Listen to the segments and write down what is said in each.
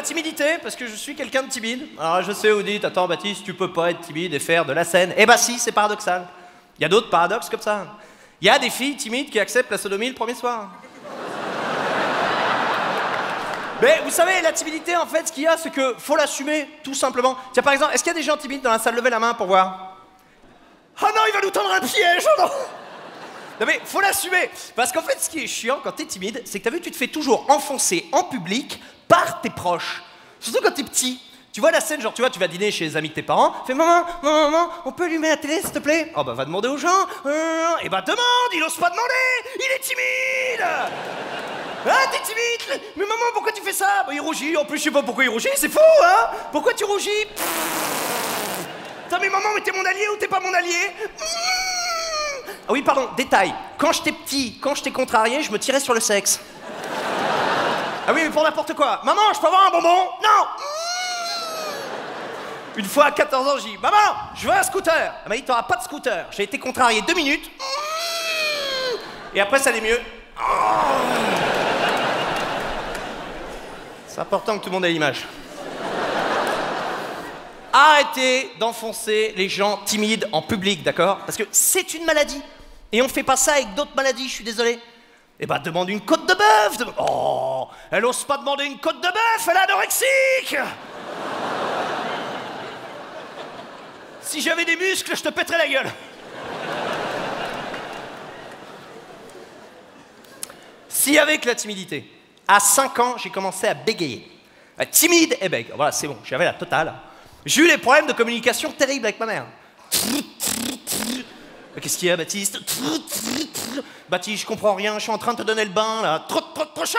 timidité, parce que je suis quelqu'un de timide. Alors je sais, vous dites, attends Baptiste, tu peux pas être timide et faire de la scène. Eh bah si, c'est paradoxal. Il y a d'autres paradoxes comme ça. Il y a des filles timides qui acceptent la sodomie le premier soir. Mais vous savez, la timidité, en fait, ce qu'il y a, c'est que faut l'assumer, tout simplement. Tiens, par exemple, est-ce qu'il y a des gens timides dans la salle? Levez la main pour voir. Oh non, il va nous tendre un piège, oh non! Non mais, faut l'assumer. Parce qu'en fait, ce qui est chiant quand t'es timide, c'est que t'as vu, tu te fais toujours enfoncer en public par tes proches. Surtout quand t'es petit. Tu vois la scène, genre, tu vois, tu vas dîner chez les amis de tes parents, fais maman, on peut allumer la télé, s'il te plaît? Oh bah, va demander aux gens. Eh bah, demande, il ose pas demander, il est timide! Ah, t'es timide! Mais maman, pourquoi tu fais ça? Bah, il rougit, en plus, je sais pas pourquoi il rougit, c'est fou, hein? Pourquoi tu rougis? Putain, mais maman, mais t'es mon allié ou t'es pas mon allié? Ah oui, pardon, détail. Quand j'étais petit, quand j'étais contrarié, je me tirais sur le sexe. Ah oui, mais pour n'importe quoi. Maman, je peux avoir un bonbon? Non! Une fois à 14 ans, j'ai dit, maman, je veux un scooter. Elle m'a dit, t'auras pas de scooter. J'ai été contrarié 2 minutes. Et après, ça allait mieux. C'est important que tout le monde ait l'image. Arrêtez d'enfoncer les gens timides en public, d'accord? Parce que c'est une maladie. Et on fait pas ça avec d'autres maladies, je suis désolé. Eh ben, demande une côte de bœuf. Oh, elle ose pas demander une côte de bœuf, elle est anorexique. Si j'avais des muscles, je te pèterais la gueule. Si avec la timidité, à 5 ans, j'ai commencé à bégayer. Timide et bègue, voilà, c'est bon, j'avais la totale. J'ai eu des problèmes de communication terribles avec ma mère. Qu'est-ce qu'il y a, Baptiste? Baptiste, je comprends rien, je suis en train de te donner le bain, là. Trop chaud!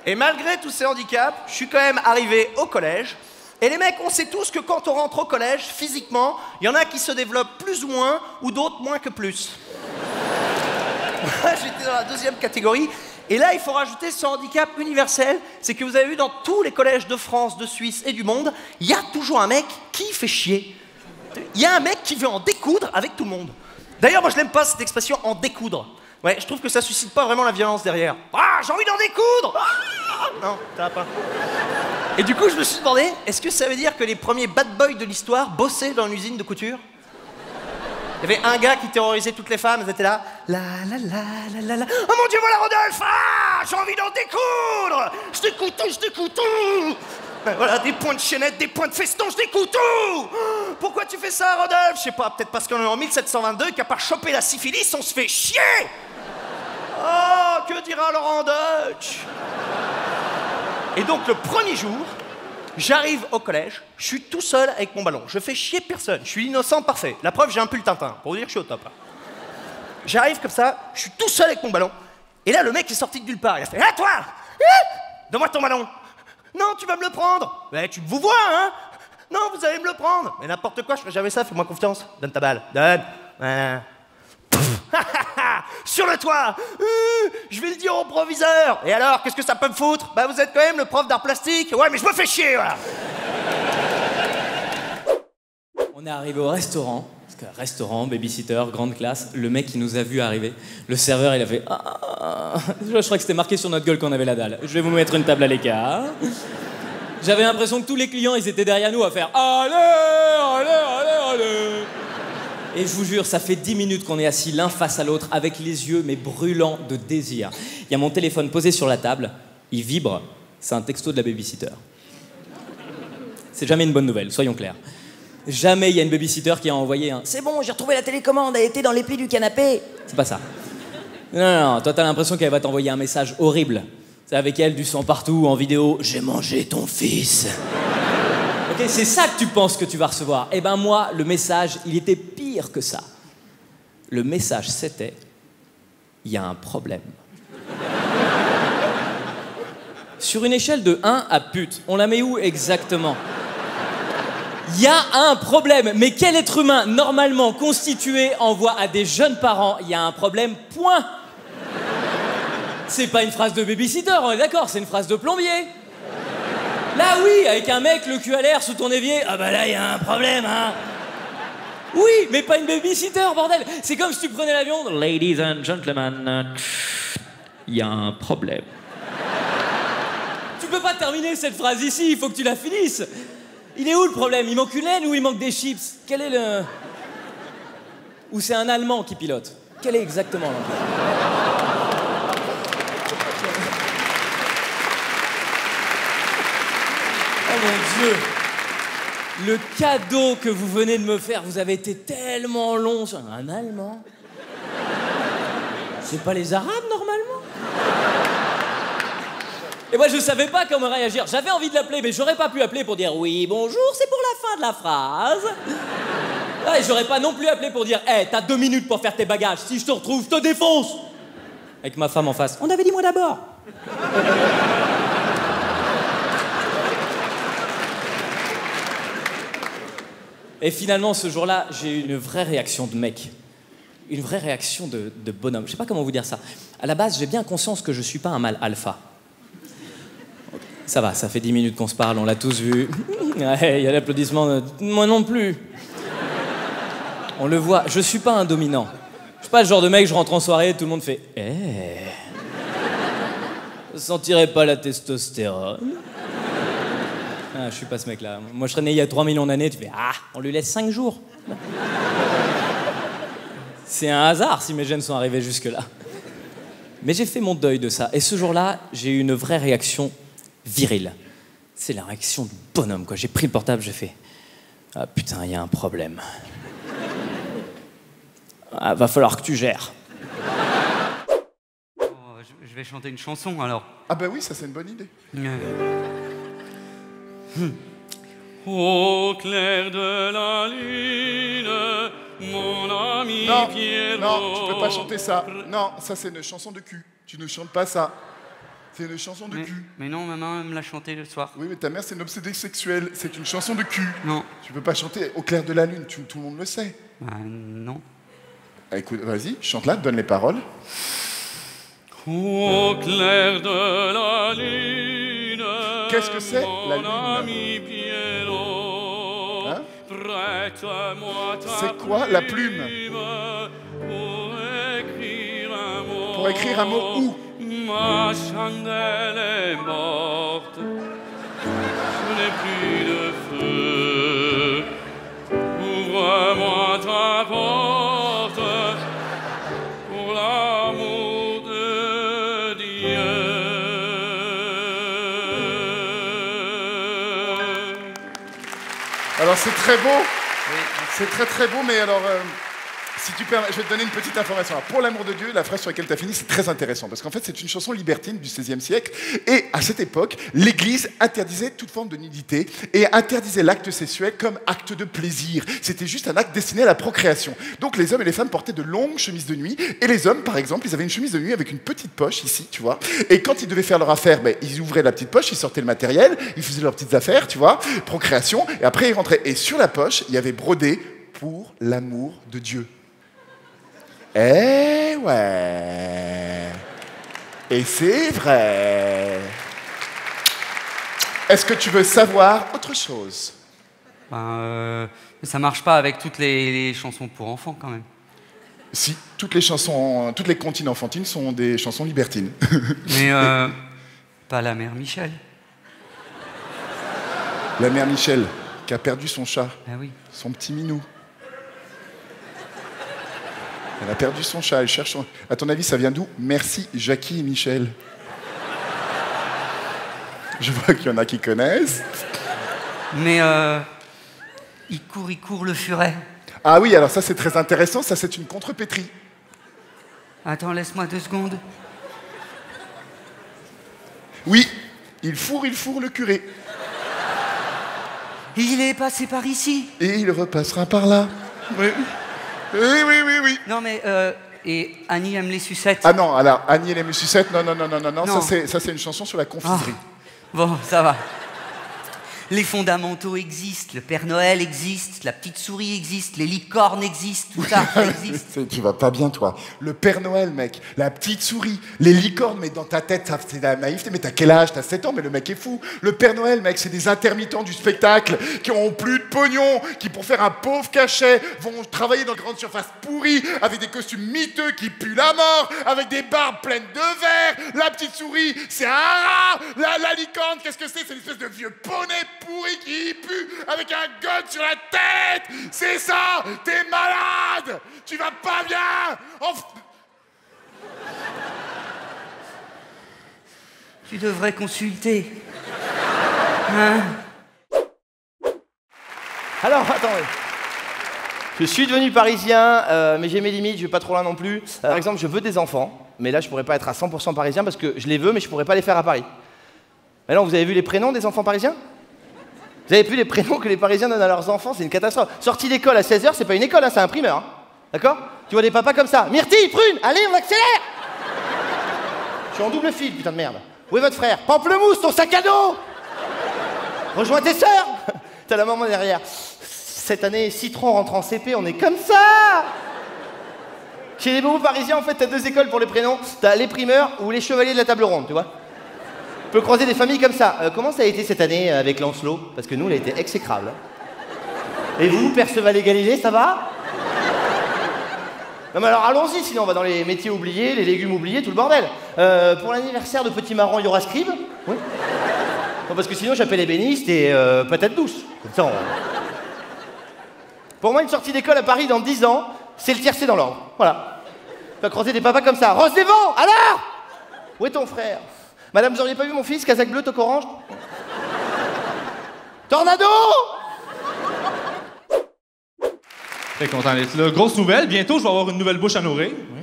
Et malgré tous ces handicaps, je suis quand même arrivé au collège. Et les mecs, on sait tous que quand on rentre au collège, physiquement, il y en a qui se développent plus ou moins, ou d'autres moins que plus. J'étais dans la 2e catégorie. Et là, il faut rajouter ce handicap universel, c'est que vous avez vu dans tous les collèges de France, de Suisse et du monde, il y a toujours un mec qui fait chier. Il y a un mec qui veut en découdre avec tout le monde. D'ailleurs, moi je n'aime pas cette expression en découdre. Ouais, je trouve que ça suscite pas vraiment la violence derrière. Ah, j'ai envie d'en découdre! Ah non, ça va pas. Et du coup, je me suis demandé, est-ce que ça veut dire que les premiers bad boys de l'histoire bossaient dans une usine de couture? Il y avait un gars qui terrorisait toutes les femmes, elles étaient là. La. Oh mon Dieu, voilà Rodolphe! Ah, j'ai envie d'en découdre! Je découdre tout! Ben voilà, des points de chaînette, des points de feston, je découdre tout! Pourquoi tu fais ça, Rodolphe? Je sais pas, peut-être parce qu'on est en 1722 qu'à part choper la syphilis, on se fait chier! Oh, que dira Laurent Deutsch? Et donc, le premier jour, j'arrive au collège, je suis tout seul avec mon ballon. Je fais chier personne, je suis l'innocent parfait. La preuve, j'ai un pull Tintin, pour vous dire que je suis au top. J'arrive comme ça, je suis tout seul avec mon ballon. Et là, le mec est sorti de nulle part. Il a fait « Ah, toi! Donne-moi ton ballon! » « Non, tu vas me le prendre! »« Mais tu vous vois, hein? »« Non, vous allez me le prendre! »« Mais n'importe quoi, je ferai jamais ça, fais-moi confiance. Donne ta balle, donne! » Sur le toit! Je vais le dire au proviseur! Et alors, qu'est-ce que ça peut me foutre? Bah, vous êtes quand même le prof d'art plastique! Ouais, mais je me fais chier, voilà! On est arrivé au restaurant, parce que restaurant, babysitter, grande classe, le mec qui nous a vu arriver, le serveur il a fait je crois que c'était marqué sur notre gueule qu'on avait la dalle. Je vais vous mettre une table à l'écart. J'avais l'impression que tous les clients ils étaient derrière nous à faire allez. Et je vous jure, ça fait 10 minutes qu'on est assis l'un face à l'autre avec les yeux mais brûlants de désir. Il y a mon téléphone posé sur la table, il vibre, c'est un texto de la babysitter. C'est jamais une bonne nouvelle, soyons clairs. Jamais il y a une babysitter qui a envoyé un « C'est bon, j'ai retrouvé la télécommande, elle était dans les plis du canapé ». C'est pas ça. Non, toi t'as l'impression qu'elle va t'envoyer un message horrible. C'est avec elle, du sang partout, en vidéo « J'ai mangé ton fils ». Ok, c'est ça que tu penses que tu vas recevoir. Eh ben moi, le message, il était pire que ça. Le message, c'était « Il y a un problème ». Sur une échelle de 1 à pute, on la met où exactement? Il y a un problème, mais quel être humain normalement constitué envoie à des jeunes parents « Il y a un problème, point ». C'est pas une phrase de babysitter, on est d'accord, c'est une phrase de plombier. Là oui, avec un mec, le cul à l'air sous ton évier, ah bah là il y a un problème, hein. Oui, mais pas une babysitter, bordel. C'est comme si tu prenais l'avion. Ladies and gentlemen, il y a un problème. Tu peux pas terminer cette phrase ici, il faut que tu la finisses. Il est où le problème? Il manque une laine ou il manque des chips? Quel est le... Ou c'est un Allemand qui pilote? Quel est exactement l'emploi? Oh mon Dieu! Le cadeau que vous venez de me faire, vous avez été tellement long sur un Allemand. C'est pas les Arabes, normalement? Et moi, je savais pas comment réagir. J'avais envie de l'appeler, mais j'aurais pas pu appeler pour dire « Oui, bonjour, c'est pour la fin de la phrase. » Ah, et j'aurais pas non plus appelé pour dire « Hey, t'as 2 minutes pour faire tes bagages. Si je te retrouve, je te défonce !» Avec ma femme en face. « On avait dit moi d'abord. » Et finalement, ce jour-là, j'ai eu une vraie réaction de mec. Une vraie réaction de bonhomme. Je sais pas comment vous dire ça. À la base, j'ai bien conscience que je suis pas un mâle alpha. Ça va, ça fait 10 minutes qu'on se parle, on l'a tous vu. Ouais, il y a l'applaudissement de... Moi non plus. On le voit, je suis pas un dominant. Je suis pas le genre de mec, je rentre en soirée, tout le monde fait « Eh je sentirais pas la testostérone ?» Ah, je suis pas ce mec-là. Moi, je serais né il y a 3 millions d'années, tu fais « Ah, on lui laisse 5 jours. » C'est un hasard si mes gènes sont arrivés jusque-là. Mais j'ai fait mon deuil de ça. Et ce jour-là, j'ai eu une vraie réaction virile. C'est la réaction du bonhomme, quoi. J'ai pris le portable, j'ai fait « Ah putain, il y a un problème. Ah, va falloir que tu gères. » Je vais chanter une chanson, alors. Ah bah oui, ça c'est une bonne idée. Au clair de la lune, mon ami Non, Pierrot... non, tu peux pas chanter ça. Non, ça c'est une chanson de cul. Tu ne chantes pas ça. C'est une chanson de cul. Mais non, maman me l'a chanté le soir. Oui, mais ta mère c'est une obsédée sexuelle. C'est une chanson de cul. Non. Tu peux pas chanter Au clair de la lune, tout le monde le sait. Bah, non. Ah, écoute, vas-y, chante-la, donne les paroles. Au clair de la lune... Qu'est-ce que c'est, la lune? Mon ami Pierrot, Hein? prête-moi ta C'est quoi, la plume? Pour écrire un mot où? Ma chandelle est morte, je n'ai plus de feu. Ouvre-moi ta porte, pour l'amour de Dieu. Alors c'est très beau. Oui. C'est très très beau, mais alors... si tu permets, je vais te donner une petite information. Alors, pour l'amour de Dieu, la phrase sur laquelle tu as fini, c'est très intéressant, parce qu'en fait, c'est une chanson libertine du XVIe siècle, et à cette époque, l'Église interdisait toute forme de nudité, et interdisait l'acte sexuel comme acte de plaisir. C'était juste un acte destiné à la procréation. Donc les hommes et les femmes portaient de longues chemises de nuit, et les hommes, par exemple, ils avaient une chemise de nuit avec une petite poche, ici, tu vois, et quand ils devaient faire leur affaire, ben, ils ouvraient la petite poche, ils sortaient le matériel, ils faisaient leurs petites affaires, tu vois, procréation, et après ils rentraient. Et sur la poche, il y avait brodé « Pour l'amour de Dieu ». Eh ouais. Et c'est vrai. Est-ce que tu veux savoir autre chose? Ça marche pas avec toutes les chansons pour enfants, quand même. Si, toutes les comptines enfantines sont des chansons libertines. Mais pas la mère Michel. La mère Michel, qui a perdu son chat, Ah oui. son petit minou. Elle a perdu son chat, elle cherche son... À ton avis, ça vient d'où? Merci, Jackie et Michel. Je vois qu'il y en a qui connaissent. Mais il court le furet. Ah oui, alors ça c'est très intéressant, ça c'est une contrepétrie. Attends, laisse-moi 2 secondes. Oui, il fourre le curé. Il est passé par ici. Et il repassera par là. Oui. Oui. Non, mais et Annie aime les sucettes. Ah non, alors Annie et les sucettes, non. Ça c'est une chanson sur la confiserie. Oh, bon, ça va. Les fondamentaux existent, le Père Noël existe, la petite souris existe, les licornes existent, tout ça, ça existe. Tu vas pas bien, toi. Le Père Noël, mec, la petite souris, les licornes, mais dans ta tête, c'est de la naïveté. Mais t'as quel âge? T'as 7 ans, mais le mec est fou. Le Père Noël, mec, c'est des intermittents du spectacle qui ont plus de pognon, qui, pour faire un pauvre cachet, vont travailler dans de grandes surfaces pourries, avec des costumes miteux qui puent la mort, avec des barbes pleines de verre. La petite souris, c'est un rat. La licorne, qu'est-ce que c'est? C'est une espèce de vieux poney pourri qui pue avec un gun sur la tête. C'est ça. T'es malade. Tu vas pas bien. Tu devrais consulter. Hein? Alors, attendez. Je suis devenu parisien, mais j'ai mes limites, je vais pas trop loin non plus. Par exemple, je veux des enfants, mais là, je pourrais pas être à 100% parisien parce que je les veux, mais je pourrais pas les faire à Paris. Mais non, vous avez vu les prénoms des enfants parisiens? Vous avez vu les prénoms que les Parisiens donnent à leurs enfants? C'est une catastrophe. Sortie d'école à 16h, c'est pas une école, hein, c'est un primeur. Hein. D'accord? Tu vois des papas comme ça. Myrtille, prune, allez, on accélère! Je suis en double fil, putain de merde. Où est votre frère? Pamplemousse, ton sac à dos! Rejoins tes sœurs! T'as la maman derrière. Cette année, Citron rentre en CP, on est comme ça! Chez les bobos parisiens, en fait, t'as 2 écoles pour les prénoms. T'as les primeurs ou les chevaliers de la table ronde, tu vois? Tu peux croiser des familles comme ça. Comment ça a été cette année avec Lancelot? Parce que nous, il a été exécrable. Et vous, Perceval et Galilée, ça va? Non mais alors allons-y, sinon on va dans les métiers oubliés, les légumes oubliés, tout le bordel. Pour l'anniversaire de Petit Marron, il y aura Scribe? Oui. Non, parce que sinon j'appelle ébéniste et patate douce. Comme ça, Pour moi, une sortie d'école à Paris dans 10 ans, c'est le tiercé dans l'ordre. Voilà. Tu vas croiser des papas comme ça. Rose des vents, alors? Où est ton frère? Madame, vous auriez pas vu mon fils, casaque bleu, toque orange? Tornado! Très content d'être là. Grosse nouvelle, bientôt je vais avoir une nouvelle bouche à nourrir. Oui.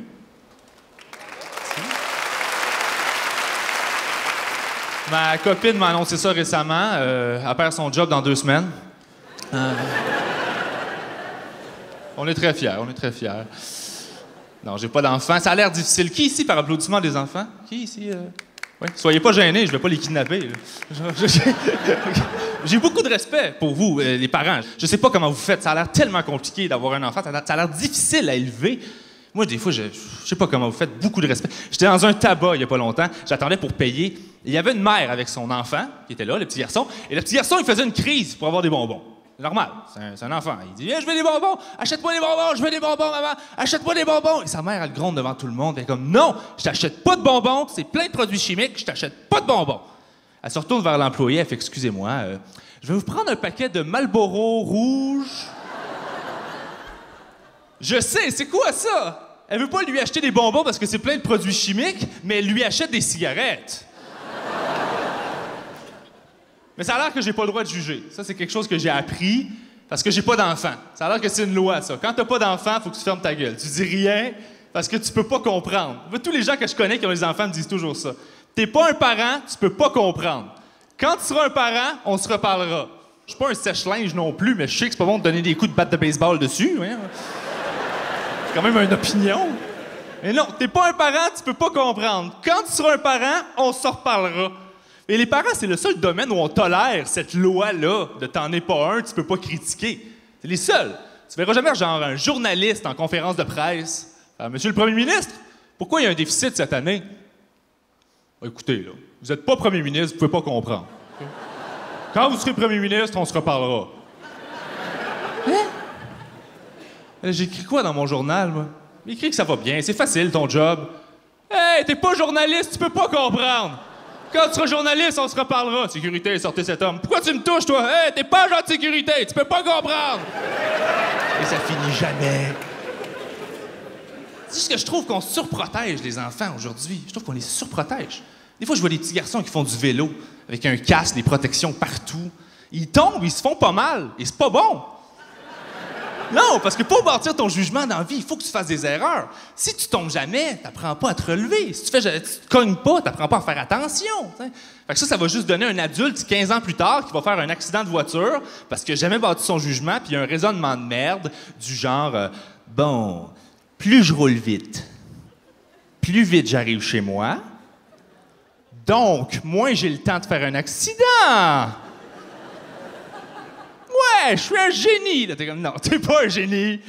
Ma copine m'a annoncé ça récemment. Elle perd son job dans 2 semaines. On est très fiers, on est très fiers. Non, j'ai pas d'enfants. Ça a l'air difficile. Qui ici, par applaudissement, des enfants? Qui ici? Oui. Soyez pas gênés, je vais pas les kidnapper. J'ai beaucoup de respect pour vous, les parents. Je sais pas comment vous faites. Ça a l'air tellement compliqué d'avoir un enfant. Ça a l'air difficile à élever. Moi, des fois, je sais pas comment vous faites. Beaucoup de respect. J'étais dans un tabac il y a pas longtemps. J'attendais pour payer. Il y avait une mère avec son enfant qui était là, le petit garçon. Et le petit garçon, il faisait une crise pour avoir des bonbons. C'est normal, c'est un enfant. Il dit, viens, je veux des bonbons, achète-moi des bonbons, je veux des bonbons, maman, achète-moi des bonbons. Et sa mère, elle gronde devant tout le monde. Elle est comme, non, je t'achète pas de bonbons, c'est plein de produits chimiques, je t'achète pas de bonbons. Elle se retourne vers l'employé, elle fait, excusez-moi, je vais vous prendre un paquet de Marlboro rouge. Je sais, c'est quoi ça? Elle veut pas lui acheter des bonbons parce que c'est plein de produits chimiques, mais elle lui achète des cigarettes. Mais ça a l'air que j'ai pas le droit de juger. Ça, c'est quelque chose que j'ai appris parce que j'ai pas d'enfant. Ça a l'air que c'est une loi, ça. Quand t'as pas d'enfant, faut que tu fermes ta gueule. Tu dis rien parce que tu peux pas comprendre. Tous les gens que je connais qui ont des enfants me disent toujours ça. T'es pas un parent, tu peux pas comprendre. Quand tu seras un parent, on se reparlera. Je suis pas un sèche-linge non plus, mais je sais que c'est pas bon de donner des coups de batte de baseball dessus. Hein? C'est quand même une opinion. Mais non, t'es pas un parent, tu peux pas comprendre. Quand tu seras un parent, on se reparlera. Et les parents, c'est le seul domaine où on tolère cette loi-là de t'en es pas un, tu peux pas critiquer. C'est les seuls. Tu verras jamais genre un journaliste en conférence de presse. Monsieur le Premier ministre, pourquoi il y a un déficit cette année? Écoutez, là, vous êtes pas Premier ministre, vous pouvez pas comprendre. Quand vous serez Premier ministre, on se reparlera. Hein? J'ai écrit quoi dans mon journal, moi? J'ai écrit que ça va bien, c'est facile ton job. Hey, t'es pas journaliste, tu peux pas comprendre. Quand tu seras journaliste, on se reparlera. Sécurité, sortez cet homme. Pourquoi tu me touches, toi? Hey, t'es pas agent de sécurité, tu peux pas comprendre! Et ça finit jamais. C'est juste que je trouve qu'on surprotège les enfants aujourd'hui. Je trouve qu'on les surprotège. Des fois, je vois des petits garçons qui font du vélo avec un casque, des protections partout. Ils tombent, ils se font pas mal. Et c'est pas bon. Non, parce que pour bâtir ton jugement dans la vie, il faut que tu fasses des erreurs. Si tu tombes jamais, t'apprends pas à te relever. Si tu te cognes pas, t'apprends pas à faire attention. T'sais. Fait que ça va juste donner un adulte 15 ans plus tard qui va faire un accident de voiture parce qu'il a jamais bâti son jugement puis il y a un raisonnement de merde du genre bon, plus je roule vite, plus vite j'arrive chez moi, donc moins j'ai le temps de faire un accident. je suis un génie. Là, t'es comme, non, t'es pas un génie.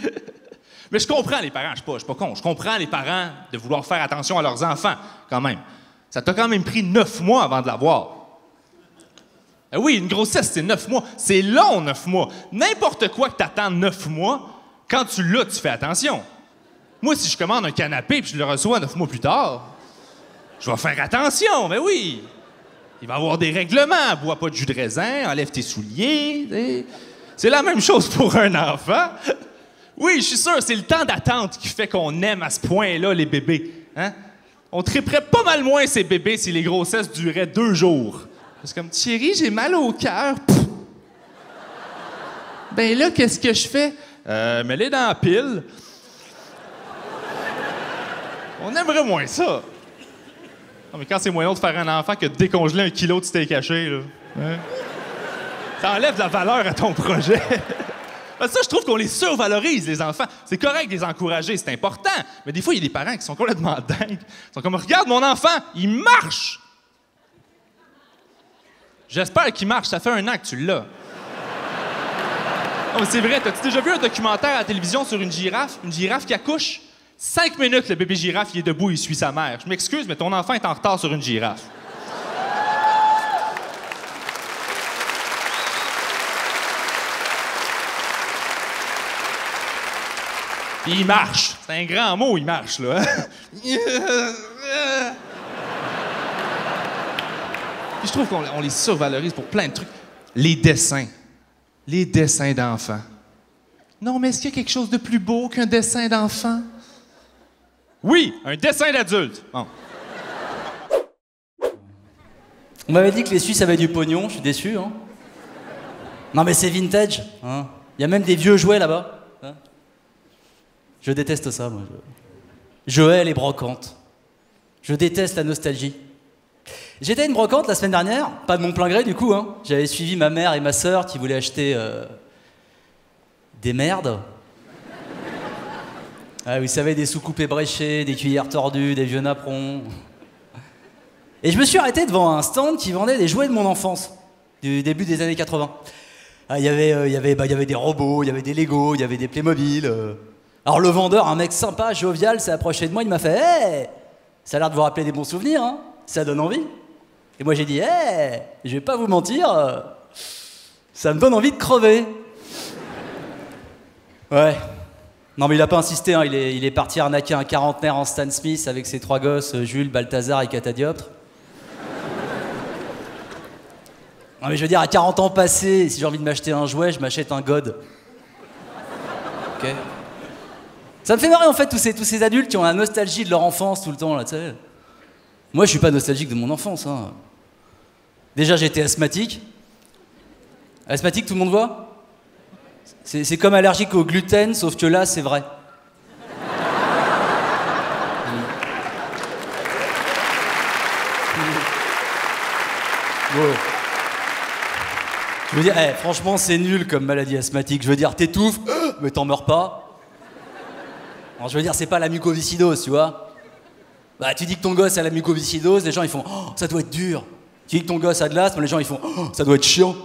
Mais je comprends les parents, je suis pas con. Je comprends les parents de vouloir faire attention à leurs enfants, quand même. Ça t'a quand même pris 9 mois avant de l'avoir. Oui, une grossesse, c'est 9 mois. C'est long, 9 mois. N'importe quoi que t'attends 9 mois, quand tu l'as, tu fais attention. Moi, si je commande un canapé et je le reçois 9 mois plus tard, je vais faire attention, mais oui. Il va y avoir des règlements. Bois pas de jus de raisin, enlève tes souliers. T'sais. C'est la même chose pour un enfant. Oui, je suis sûr, c'est le temps d'attente qui fait qu'on aime à ce point-là les bébés. Hein? On triperait pas mal moins ces bébés si les grossesses duraient 2 jours. C'est comme, Thierry, j'ai mal au cœur. Ben là, qu'est-ce que je fais? Mets-les dans la pile. On aimerait moins ça. Non, mais quand c'est moins long de faire un enfant que de décongeler 1 kilo de steak haché, là. Hein? Ça enlève de la valeur à ton projet. Parce que ça, je trouve qu'on les survalorise, les enfants. C'est correct de les encourager, c'est important. Mais des fois, il y a des parents qui sont complètement dingues. Ils sont comme, regarde mon enfant, il marche! J'espère qu'il marche, ça fait 1 an que tu l'as. Non, mais c'est vrai, t'as-tu déjà vu un documentaire à la télévision sur une girafe qui accouche? 5 minutes, le bébé girafe, il est debout, il suit sa mère. Je m'excuse, mais ton enfant est en retard sur une girafe. Puis il marche. C'est un grand mot, il marche, là. Puis je trouve qu'on les survalorise pour plein de trucs. Les dessins. Les dessins d'enfants. Non, mais est-ce qu'il y a quelque chose de plus beau qu'un dessin d'enfant? Oui, un dessin d'adulte. Bon. On m'avait dit que les Suisses avaient du pognon, je suis déçu, hein. Non mais c'est vintage, hein. Il y a même des vieux jouets là-bas. Hein. Je déteste ça, moi. Je hais les brocantes. Je déteste la nostalgie. J'étais à une brocante la semaine dernière, pas de mon plein gré du coup, hein. J'avais suivi ma mère et ma sœur qui voulaient acheter des merdes. Ah, vous savez, des soucoupes ébréchées, des cuillères tordues, des vieux napperons. Et je me suis arrêté devant un stand qui vendait des jouets de mon enfance, du début des années 80. Ah, il y avait des robots, il y avait des Lego, il y avait des Playmobil. Alors le vendeur, un mec sympa, jovial, s'est approché de moi, il m'a fait « Hey, ça a l'air de vous rappeler des bons souvenirs, hein. Ça donne envie. » Et moi j'ai dit « Hey, je vais pas vous mentir, ça me donne envie de crever. » Ouais. Non mais il a pas insisté, hein. Il est parti arnaquer un quarantenaire en Stan Smith avec ses 3 gosses, Jules, Balthazar et Catadioptre. Non mais je veux dire, à 40 ans passés, si j'ai envie de m'acheter un jouet, je m'achète un God. Ok. Ça me fait marrer en fait tous ces adultes qui ont la nostalgie de leur enfance tout le temps là, tu sais. Moi je suis pas nostalgique de mon enfance, hein. Déjà j'étais asthmatique. Asthmatique, tout le monde voit ? C'est comme allergique au gluten, sauf que là, c'est vrai. Wow. Je veux dire, franchement, c'est nul comme maladie asthmatique. Je veux dire, t'étouffes, mais t'en meurs pas. Alors, je veux dire, c'est pas la mucoviscidose, tu vois. Bah, tu dis que ton gosse a la mucoviscidose, les gens, ils font « Oh, ça doit être dur ». Tu dis que ton gosse a de l'asthme, les gens, ils font « Oh, ça doit être chiant ».